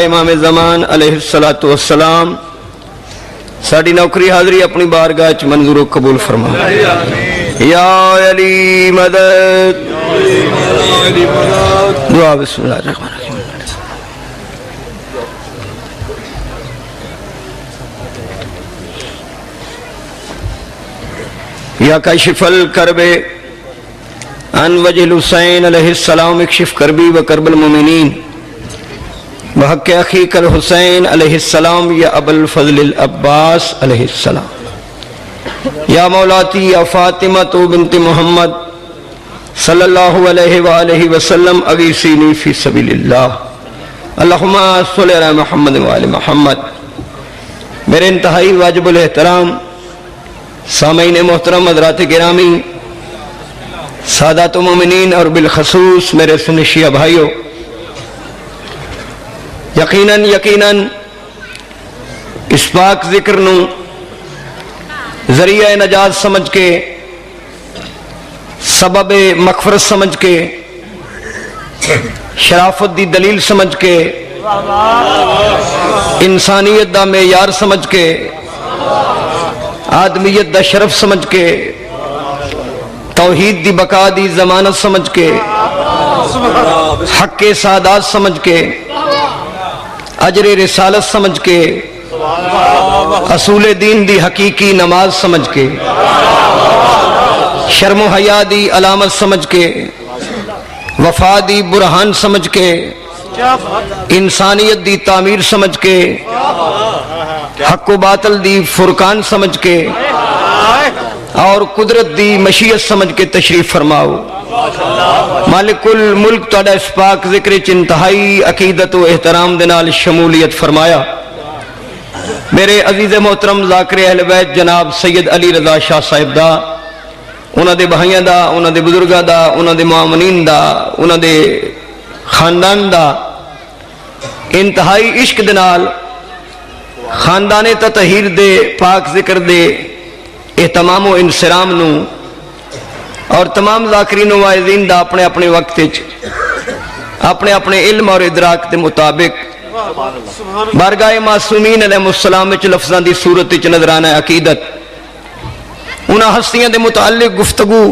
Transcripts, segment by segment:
امام زمان علیہ الصلوۃ والسلام ساری نوکری حاضری اپنی بارگاہ چ منظور و قبول فرما. یا علی مدد. دعا بسم اللہ الرحمن الرحیم. یا کاشف الکرب عن وجہ الحسین علیہ السلام اکشف کربی و کرب المؤمنین بحق اخیک الحسین علیہ السلام یا ابو الفضل العباس علیہ السلام. یا مولاتی یا فاطمہ بنت محمد صلی اللہ علیہ وآلہ وسلم اغیثینی فی سبیل اللہ. اللہم صلی علی محمد وآل محمد. میرے انتہائی واجب الاحترام سامعین محترم حضرات گرامی، سادات مومنین اور بالخصوص میرے سنی شیعہ بھائیوں، یقیناً اس پاک ذکر نو ذریعہ نجات سمجھ کے، سبب مغفرت سمجھ کے، شرافت دی دلیل سمجھ کے، انسانیت دا معیار سمجھ کے، آدمیت دا شرف سمجھ کے، توحید دی بقا دی ضمانت سمجھ کے، حق کے سعادات سمجھ کے، اجر رسالت سمجھ کے، اصول دین دی حقیقی نماز سمجھ کے، شرم و حیا دی علامت سمجھ کے، وفا دی برہان سمجھ کے، انسانیت دی تعمیر سمجھ کے، حق و باطل دی فرقان سمجھ کے اور قدرت دی مشیت سمجھ کے تشریف فرماؤ. مالک الملک تہاڈا اس پاک ذکر چ انتہائی عقیدت و احترام دے نال شمولیت فرمایا. میرے عزیز محترم ذاکر اہل بیت جناب سید علی رضا شاہ صاحب دا، انہاں دے بھائیاں دا، انہاں دے بزرگاں دا، انہاں دے معاونین دا، انہاں دے خاندان دا انتہائی عشق دے نال خاندان تطہیر دے پاک ذکر دے اہتمام و انصرام نو اور تمام ذاکرین و واعظین دا اپنے اپنے وقت اپنے اپنے علم اور ادراک دے مطابق بارگاہ معصومین علیہ السلام وچ لفظاں دی صورت وچ نظرانہ عقیدت انہاں ہستیاں دے متعلق گفتگو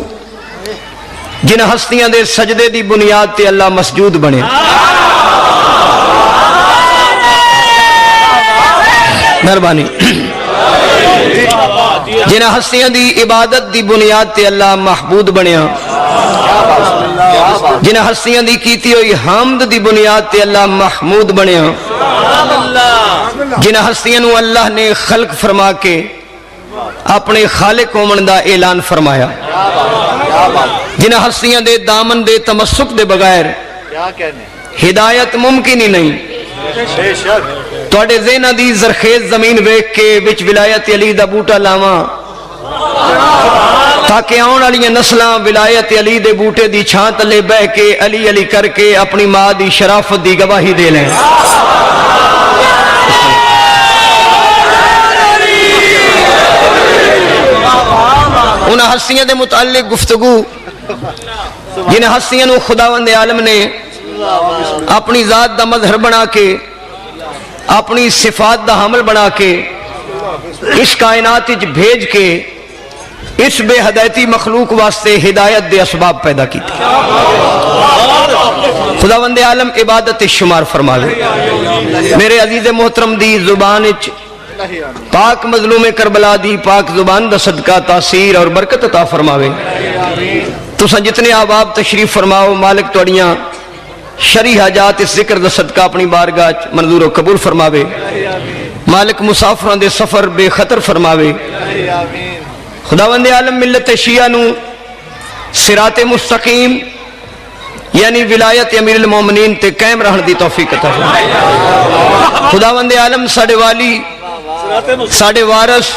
جن ہستیاں دے سجدے دی بنیاد تے اللہ مسجود بنے. مہربانی. جن ہستیاں دی عبادت دی بنیاد تے اللہ محبود بنیا، جن ہستیاں دی کیتی ہوئی حمد دی بنیاد تے اللہ محمود بنیا، جن ہستیاں نو اللہ نے خلق فرما کے اپنے خالق ہومن دا اعلان فرمایا، جن ہستیاں دے دامن دے تمسک دے بغیر ہدایت ممکن ہی نہیں. توڑے ذہنہ دی زرخیز زمین ویکھ کے وچ ولایت علی دا بوٹا لاواں تاکہ آن والی نسلاں ولایت علی دے بوٹے دی چھاں تلے بہ کے علی علی کر کے اپنی ماں دی شرافت دی گواہی دے لیں. انہاں ہستیاں دے متعلق گفتگو جن ہستیاں نو خداوند عالم نے اپنی ذات دا مظہر بنا کے، اپنی صفات دا حامل بنا کے اس کائنات وچ بھیج کے اس بے ہدایتی مخلوق واسطے ہدایت دے اسباب پیدا کیتے. خداوند عالم عبادت شمار فرماوے. میرے عزیز محترم دی زبان وچ پاک مظلوم کربلا دی پاک زبان دا صدقہ تاثیر اور برکت عطا فرماوے. تساں جتنے احباب تشریف فرماؤ، مالک توڑیاں شرعی حاجات اس ذکر دا صدقہ اپنی بارگاہ منظور و قبول فرماوے. مالک مسافران دے سفر بے خطر فرماوے. خداوند عالم ملت شیعہ نو صراط مستقیم یعنی ولایت امیر المومنین تے قائم رہن دی توفیق عطا فرمائے. خداوند عالم ساڑے والی، ساڑے وارث،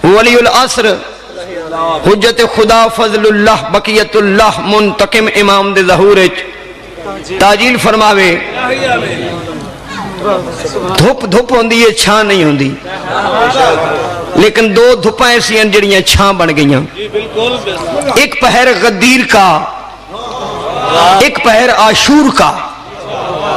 ولی العصر، حجت خدا، فضل اللہ، بقیت اللہ، منتقم امام دے ظہور تاجیل فرماوے. دھپ دھپ ہوندی ہے، چھاں نہیں ہوندی، لیکن دو دھپاں ایسی ہیں جڑیاں چھاں بن گئیاں. ایک پہر غدیر کا، ایک پہر عاشور کا.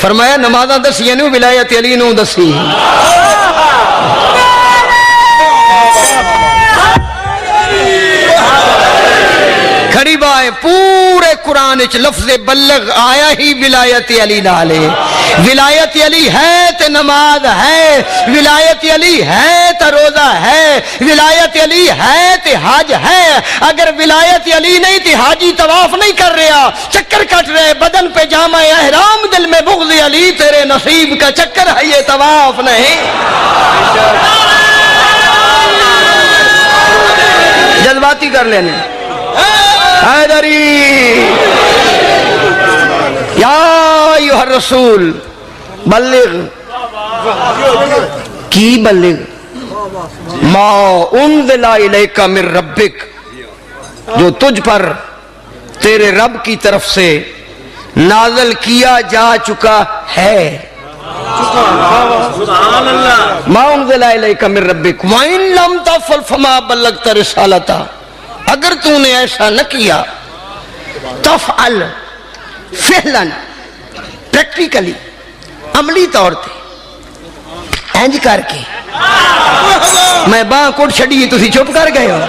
فرمایا نمازاں دسیاں نے ولایت علی نو دسی کھڑی بائے پورے قرآن وچ لفظ بلغ آیا ہی ولایت علی نالے ولایت علی ہے تے نماز ہے ولایت علی ہے تے روزہ ہے ولایت علی ہے تے حج ہے اگر ولایت علی نہیں تے حاجی طواف نہیں کر رہا چکر کٹ رہے بدن پہ جامع احرام دل میں بغض علی تیرے نصیب کا چکر ہے یہ طواف نہیں جذباتی کر لینے حیدری یا ایھا الرسول بلغ کی بلغ ما انزل الیک من ربک جو تجھ پر تیرے رب کی طرف سے نازل کیا جا چکا ہے ما انزل الیک من ربک وَإِن لَمْ تَفْعَلْ فَمَا بَلَّغْتَ رِسَالَتَهُ اگر تو نے ایسا نہ کیا تفعل فعلاً پریکٹیکلی عملی طور تے اینج کر کے میں باں کوٹ چھڑی تسی چپ کر گئے ہو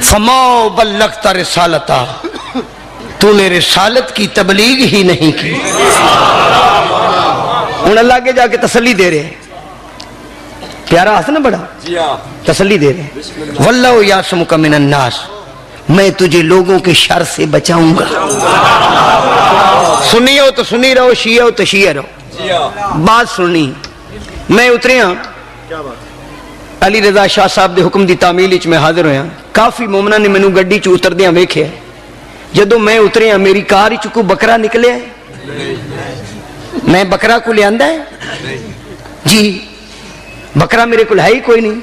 فما بلغت رسالتہ تو نے رسالت کی تبلیغ ہی نہیں کی ان اللہ کے جا کے تسلی دے رہے ہیں پیارا حسن بڑا تسلی دے رہے ہیں واللہ یعصمک من الناس میں تجھے لوگوں کے شر سے بچاؤں گا سنی ہو تو سنی رہو شیعہ ہو تو شیعہ رہو بات سنی میں اتریا علی رضا شاہ صاحب دے حکم دی تعمیل وچ میں حاضر ہویا کافی مومنہ نے مینوں گڈی چ اتردیاں ویکھیا جدوں میں اتریا میری کار وچ کوئی بکرا نکلیا میں بکرا کو لے آندا ہے جی بکرا میرے کو ہے ہی کوئی نہیں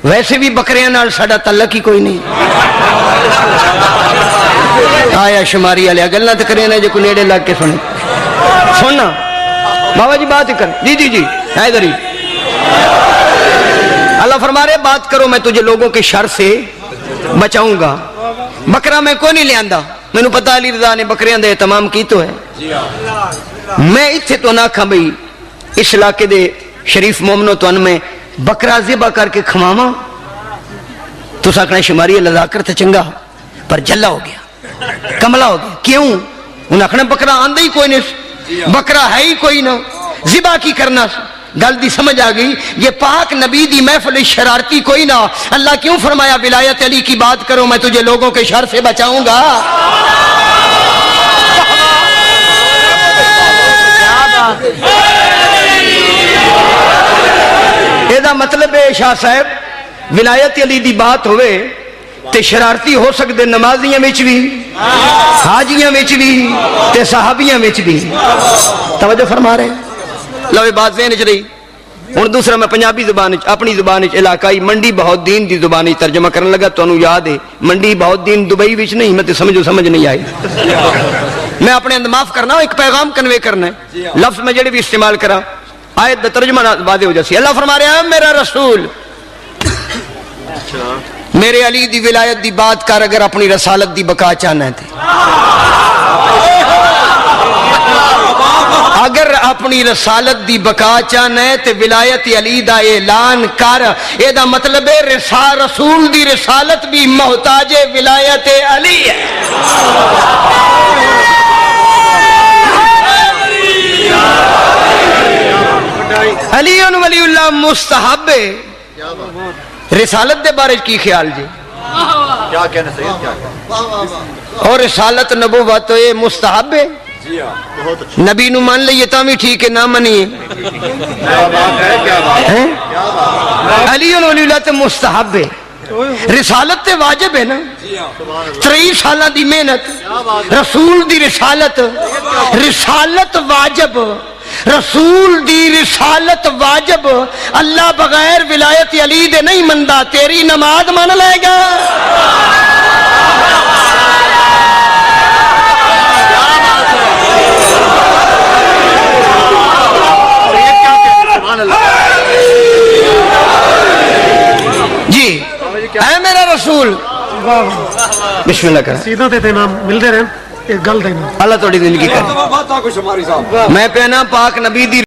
ویسے بھی بکریاں نال ساڈا تعلق ہی کوئی نہیں آیا شماری والے گلاں تے کرے نے جو کوئی نیڑے لگ کے سنے سننا بابا جی بات کر جی جی جی ادھر ہی اللہ فرما رہے بات کرو میں تجھے لوگوں کے شر سے بچاؤں گا بکرا میں کوئی نہیں لے آندا مینوں پتہ علی رضا نے بکریاں دے اہتمام کی تو ہے میں ایتھے تو نہ کھا بھئی اس علاقے دے شریف مومنو تو ان میں بکرا ذبح کر کے کھماواں تو ساکھنا شماری لذاکر تھا چنگا پر جلا ہو گیا کملا ہو گیا کیوں انہیں آکھنا بکرا آندہ ہی کوئی نہیں بکرا ہے ہی کوئی نہ ذبح کی کرنا گل دی سمجھ آ گئی یہ پاک نبی دی محفل شرارتی کوئی نہ اللہ کیوں فرمایا ولایت علی کی بات کرو میں تجھے لوگوں کے شر سے بچاؤں گا یہ مطلب ہے شاہ صاحب ولایت علی دی بات ہوئے تے شرارتی ہو سکتے نمازیاں وچ بھی حاجیاں وچ بھی تے صحابیاں وچ بھی توجہ فرما رہے ہیں لو بات ذہن وچ رہی ہن دوسرا میں پنجابی زبان اپنی زبان علاقائی منڈی بہت دین دی زبان ترجمہ کرنے لگا تو انہوں یاد ہے منڈی بہت دین دبئی وچ نہیں میں تے سمجھ نہیں آئی میں اپنے اندر معاف کرنا ایک پیغام کنوے کرنا ہے لفظ میں جڑے بھی استعمال کرا آیت دا ترجمہ واضح ہو جاسی اللہ فرما رہا ہے میرا رسول میرے علی دی ولایت دی بات کر اگر اپنی رسالت دی بقا چاہنا تھے اگر اپنی رسالت دی بقا چاہنا ہے تے ولایت علی دا اعلان کر اے دا مطلب ہے رسول دی رسالت بھی محتاج ولایت علی ہے علی ولی اللہ مستحب رسالت دے بارے کی خیال جی کیا کہنا صحیح اور رسالت نبوت یہ مستحب ہے نبی نو مان لئیے تامی ٹھیک ہے نہ منیے علی ولی اللہ تے مستحب ہے رسالت تے واجب ہے نا 23 سالہ دی محنت رسول دی رسالت واجب رسول دی رسالت واجب اللہ بغیر ولایت علی دے نہیں مندہ تیری نماز مان لے گا جی اے میرا رسول بسم اللہ کریں سیدھا تے امام ملتے رہے ایک گل دینا اللہ تھوڑی زندگی کر بات آپ کو شماری صاحب میں پہنا پاک نبی دی